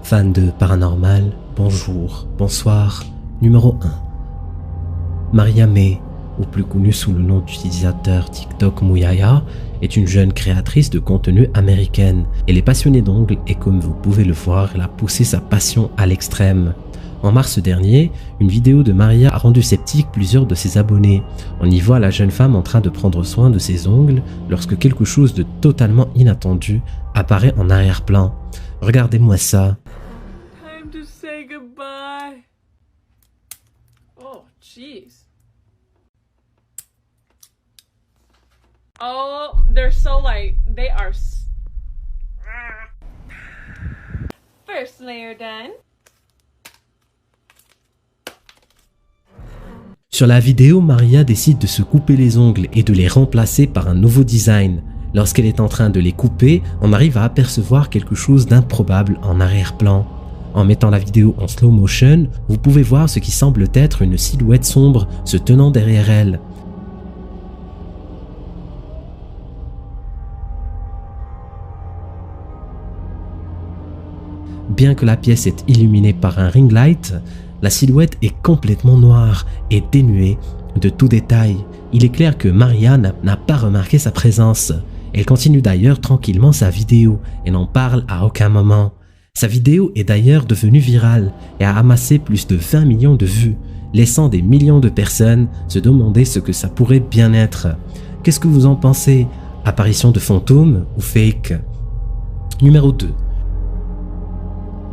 Fan de paranormal, bonjour, bonsoir. Numéro 1. Maria May, ou plus connue sous le nom d'utilisateur TikTok Mouyaya, est une jeune créatrice de contenu américaine. Elle est passionnée d'ongles et comme vous pouvez le voir, elle a poussé sa passion à l'extrême. En mars dernier, une vidéo de Maria a rendu sceptique plusieurs de ses abonnés. On y voit la jeune femme en train de prendre soin de ses ongles lorsque quelque chose de totalement inattendu apparaît en arrière-plan. Regardez-moi ça. Time to say goodbye. Oh, jeez. Oh, they're so light. They are. First layer done. Sur la vidéo, Maria décide de se couper les ongles et de les remplacer par un nouveau design. Lorsqu'elle est en train de les couper, on arrive à apercevoir quelque chose d'improbable en arrière-plan. En mettant la vidéo en slow motion, vous pouvez voir ce qui semble être une silhouette sombre se tenant derrière elle. Bien que la pièce est illuminée par un ring light, la silhouette est complètement noire et dénuée de tout détail. Il est clair que Maria n'a pas remarqué sa présence. Elle continue d'ailleurs tranquillement sa vidéo et n'en parle à aucun moment. Sa vidéo est d'ailleurs devenue virale et a amassé plus de 20 millions de vues, laissant des millions de personnes se demander ce que ça pourrait bien être. Qu'est-ce que vous en pensez? Apparition de fantômes ou fake? Numéro 2.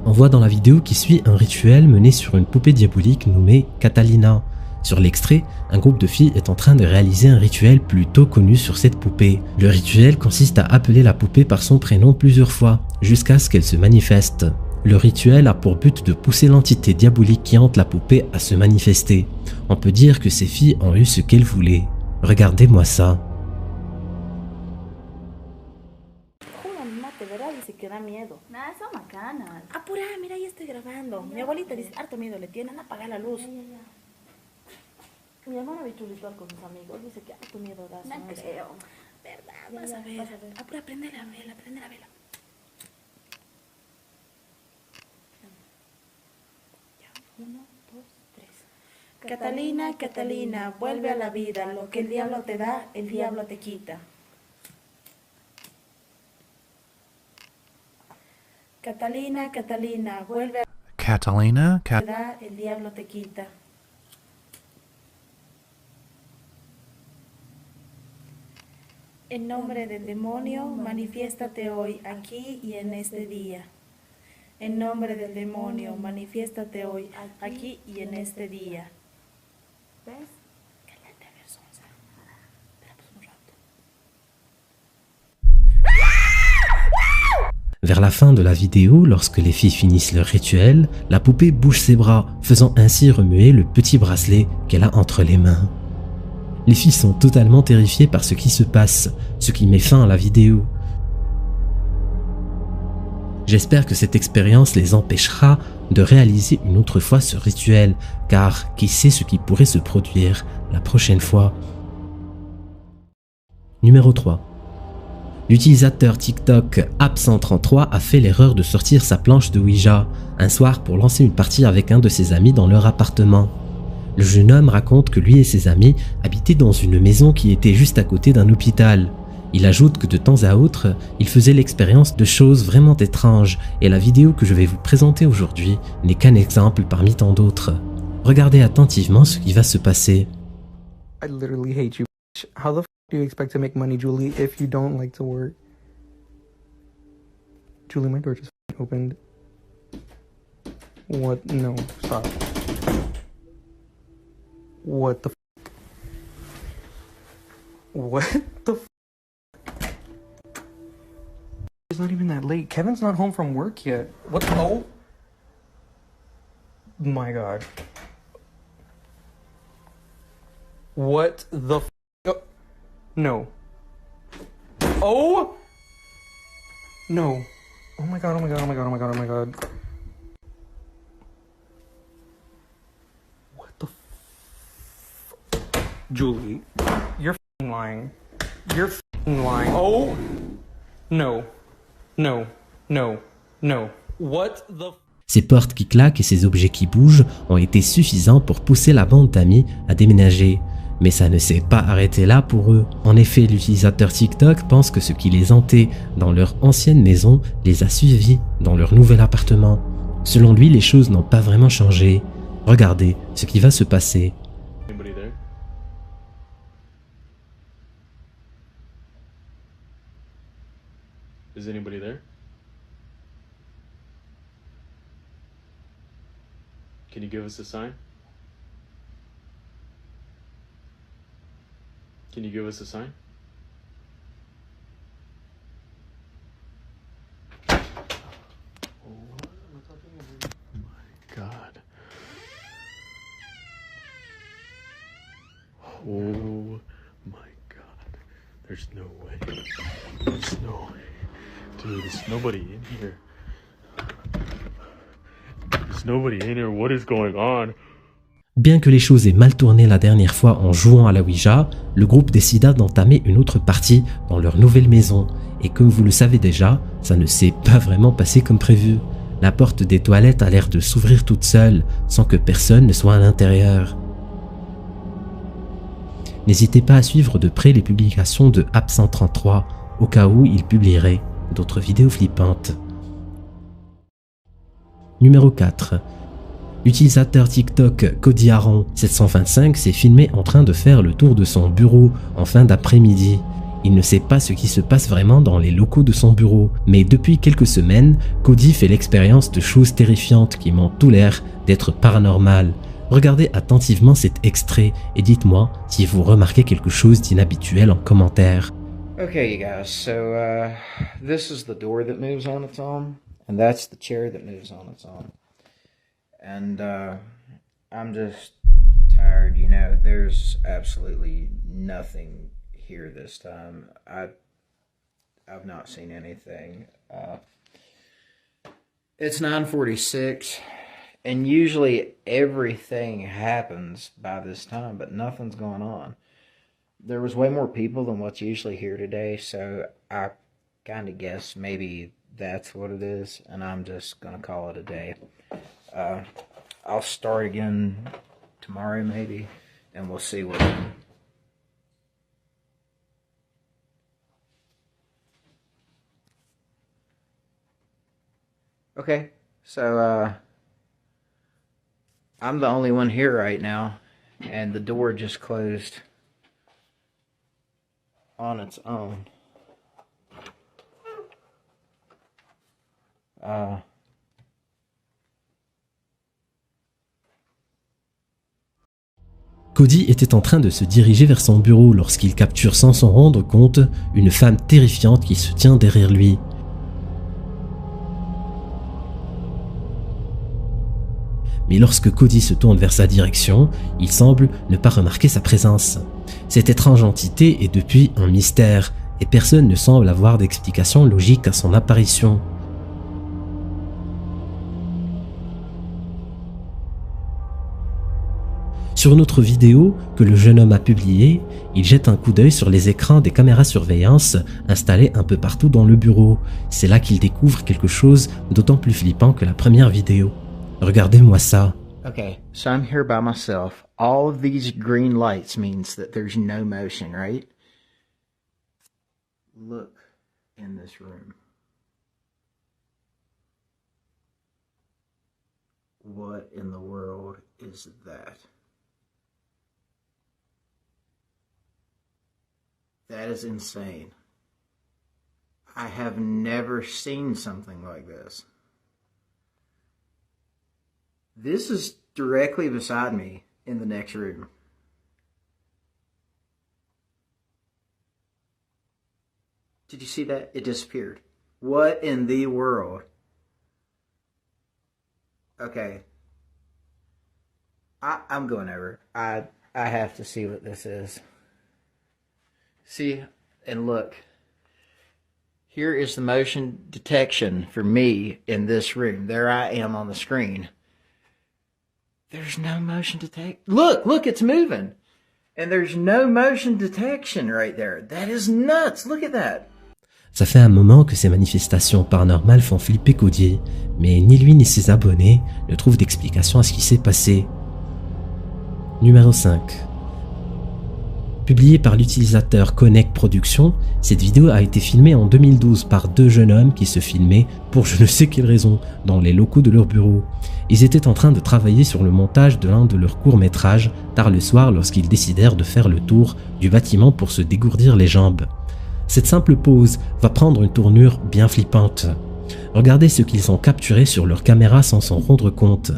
On voit dans la vidéo qui suit un rituel mené sur une poupée diabolique nommée Catalina. Sur l'extrait, un groupe de filles est en train de réaliser un rituel plutôt connu sur cette poupée. Le rituel consiste à appeler la poupée par son prénom plusieurs fois, jusqu'à ce qu'elle se manifeste. Le rituel a pour but de pousser l'entité diabolique qui hante la poupée à se manifester. On peut dire que ces filles ont eu ce qu'elles voulaient. Regardez-moi ça. Que da miedo. Nada, son macanas. Apura, mira, ya estoy grabando. Mi abuelita dice, harto miedo le tienen, apaga la luz. Mi hermana ve ritual con sus amigos, dice que harto miedo da. No creo. ¿Verdad? Vas a ver. Apura, prende la vela, prende la vela. Ya, 1, 2, 3. Catalina, Catalina, vuelve a la vida. Lo que el diablo te da, el diablo te quita. Catalina, Catalina, vuelve a Catalina? la vida, el diablo te quita. En nombre del demonio, manifiéstate hoy, aquí y en este día. En nombre del demonio, manifiéstate hoy, aquí y en este día. ¿Ves? Vers la fin de la vidéo, lorsque les filles finissent leur rituel, la poupée bouge ses bras, faisant ainsi remuer le petit bracelet qu'elle a entre les mains. Les filles sont totalement terrifiées par ce qui se passe, ce qui met fin à la vidéo. J'espère que cette expérience les empêchera de réaliser une autre fois ce rituel, car qui sait ce qui pourrait se produire la prochaine fois. Numéro 3. L'utilisateur TikTok Absent33 a fait l'erreur de sortir sa planche de Ouija un soir pour lancer une partie avec un de ses amis dans leur appartement. Le jeune homme raconte que lui et ses amis habitaient dans une maison qui était juste à côté d'un hôpital. Il ajoute que de temps à autre, il faisait l'expérience de choses vraiment étranges et la vidéo que je vais vous présenter aujourd'hui n'est qu'un exemple parmi tant d'autres. Regardez attentivement ce qui va se passer. I literally hate you. How the f do you expect to make money, Julie, if you don't like to work? Julie, my door just opened. What? No, stop. What the f? What the f? It's not even that late. Kevin's not home from work yet. What? Oh my god. What the f? Oh. No. Oh! No. Oh my god, oh my god, oh my god, oh my god, oh my god. What the f? Julie, you're f***ing lying. You're f***ing lying. Oh! No. No. No. No. What the Ces portes qui claquent et ces objets qui bougent ont été suffisants pour pousser la bande d'amis à déménager. Mais ça ne s'est pas arrêté là pour eux. En effet, l'utilisateur TikTok pense que ce qui les hantait dans leur ancienne maison les a suivis dans leur nouvel appartement. Selon lui, les choses n'ont pas vraiment changé. Regardez ce qui va se passer. Anybody there? Is anybody there? Can you give us a sign? Can you give us a sign? God. Oh my God. There's no way. There's no way. Dude, there's nobody in here. There's nobody in here. What is going on? Bien que les choses aient mal tourné la dernière fois en jouant à la Ouija, le groupe décida d'entamer une autre partie dans leur nouvelle maison. Et comme vous le savez déjà, ça ne s'est pas vraiment passé comme prévu. La porte des toilettes a l'air de s'ouvrir toute seule, sans que personne ne soit à l'intérieur. N'hésitez pas à suivre de près les publications de Absent33, au cas où il publierait d'autres vidéos flippantes. Numéro 4. L'utilisateur TikTok Cody Aaron 725 s'est filmé en train de faire le tour de son bureau en fin d'après-midi. Il ne sait pas ce qui se passe vraiment dans les locaux de son bureau, mais depuis quelques semaines, Cody fait l'expérience de choses terrifiantes qui m'ont tout l'air d'être paranormales. Regardez attentivement cet extrait et dites-moi si vous remarquez quelque chose d'inhabituel en commentaire. Okay, you guys, so this is the door that moves on its own, and that's the chair that moves on its own. And I'm just tired, you know, there's absolutely nothing here this time. I've not seen anything. It's 9:46, and usually everything happens by this time, but nothing's going on. There was way more people than what's usually here today, so I kind of guess maybe that's what it is, and I'm just going to call it a day. I'll start again tomorrow maybe, and we'll see what... Okay, so I'm the only one here right now, and the door just closed on its own. Cody était en train de se diriger vers son bureau lorsqu'il capture sans s'en rendre compte une femme terrifiante qui se tient derrière lui. Mais lorsque Cody se tourne vers sa direction, il semble ne pas remarquer sa présence. Cette étrange entité est depuis un mystère et personne ne semble avoir d'explication logique à son apparition. Sur une autre vidéo que le jeune homme a publiée, il jette un coup d'œil sur les écrans des caméras surveillance installées un peu partout dans le bureau. C'est là qu'il découvre quelque chose d'autant plus flippant que la première vidéo. Regardez-moi ça. Okay, so I'm here by myself. All of these green lights means that there's no motion, right? Look in this room. What in the world is that? That is insane. I have never seen something like this. This is directly beside me in the next room. Did you see that? It disappeared. What in the world? Okay. I'm going over. I have to see what this is. See, and look. Here is the motion detection for me in this room. There I am on the screen. There's no motion detect. Look, it's moving. And there's no motion detection right there. That is nuts. Look at that. Ça fait un moment que ces manifestations paranormales font flipper Cody, mais ni lui ni ses abonnés ne trouvent d'explication à ce qui s'est passé. Numéro 5. Publiée par l'utilisateur Connect Productions, cette vidéo a été filmée en 2012 par deux jeunes hommes qui se filmaient pour je ne sais quelle raison dans les locaux de leur bureau. Ils étaient en train de travailler sur le montage de l'un de leurs courts-métrages tard le soir lorsqu'ils décidèrent de faire le tour du bâtiment pour se dégourdir les jambes. Cette simple pause va prendre une tournure bien flippante. Regardez ce qu'ils ont capturé sur leur caméra sans s'en rendre compte.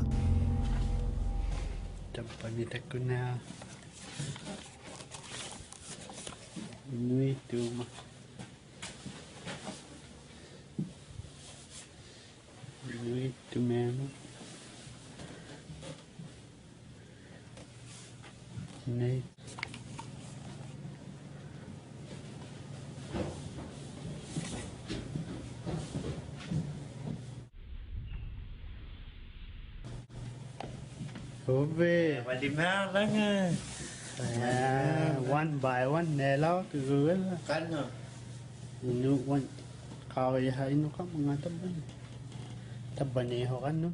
One by one nelo kagul kano inu one kawai ha inu ka mga tabaneho kano.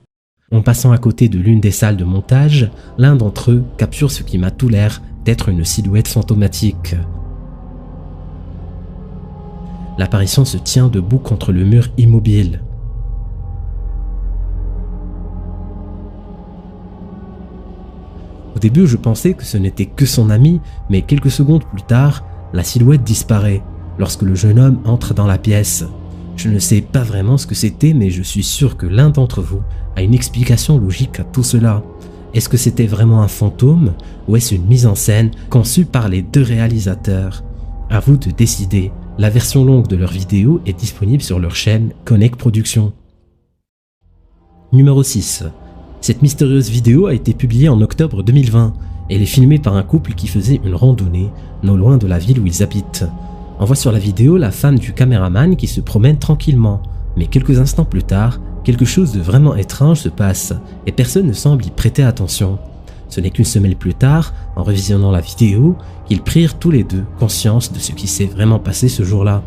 En passant à côté de l'une des salles de montage, l'un d'entre eux capture ce qui m'a tout l'air d'être une silhouette fantomatique. L'apparition se tient debout contre le mur immobile. Au début, je pensais que ce n'était que son ami, mais quelques secondes plus tard, la silhouette disparaît lorsque le jeune homme entre dans la pièce. Je ne sais pas vraiment ce que c'était, mais je suis sûr que l'un d'entre vous a une explication logique à tout cela. Est-ce que c'était vraiment un fantôme ou est-ce une mise en scène conçue par les deux réalisateurs? À vous de décider. La version longue de leur vidéo est disponible sur leur chaîne Connect Productions. Numéro 6. Cette mystérieuse vidéo a été publiée en octobre 2020. Elle est filmée par un couple qui faisait une randonnée non loin de la ville où ils habitent. On voit sur la vidéo la femme du caméraman qui se promène tranquillement. Mais quelques instants plus tard, quelque chose de vraiment étrange se passe et personne ne semble y prêter attention. Ce n'est qu'une semaine plus tard, en revisionnant la vidéo, qu'ils prirent tous les deux conscience de ce qui s'est vraiment passé ce jour-là.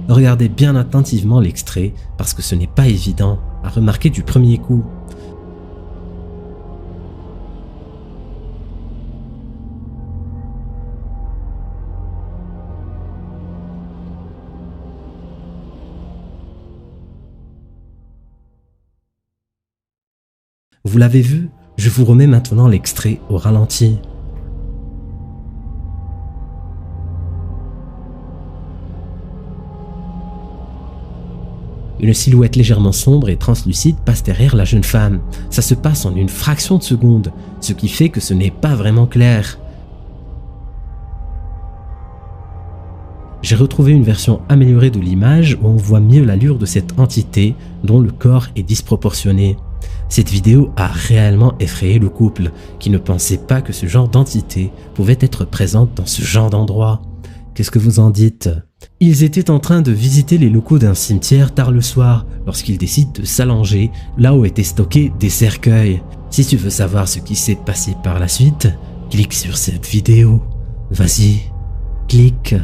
Regardez bien attentivement l'extrait parce que ce n'est pas évident à remarquer du premier coup. Vous l'avez vu? Je vous remets maintenant l'extrait au ralenti. Une silhouette légèrement sombre et translucide passe derrière la jeune femme. Ça se passe en une fraction de seconde, ce qui fait que ce n'est pas vraiment clair. J'ai retrouvé une version améliorée de l'image où on voit mieux l'allure de cette entité dont le corps est disproportionné. Cette vidéo a réellement effrayé le couple qui ne pensait pas que ce genre d'entité pouvait être présente dans ce genre d'endroit. Qu'est-ce que vous en dites? Ils étaient en train de visiter les locaux d'un cimetière tard le soir lorsqu'ils décident de s'allonger là où étaient stockés des cercueils. Si tu veux savoir ce qui s'est passé par la suite, clique sur cette vidéo. Vas-y, clique.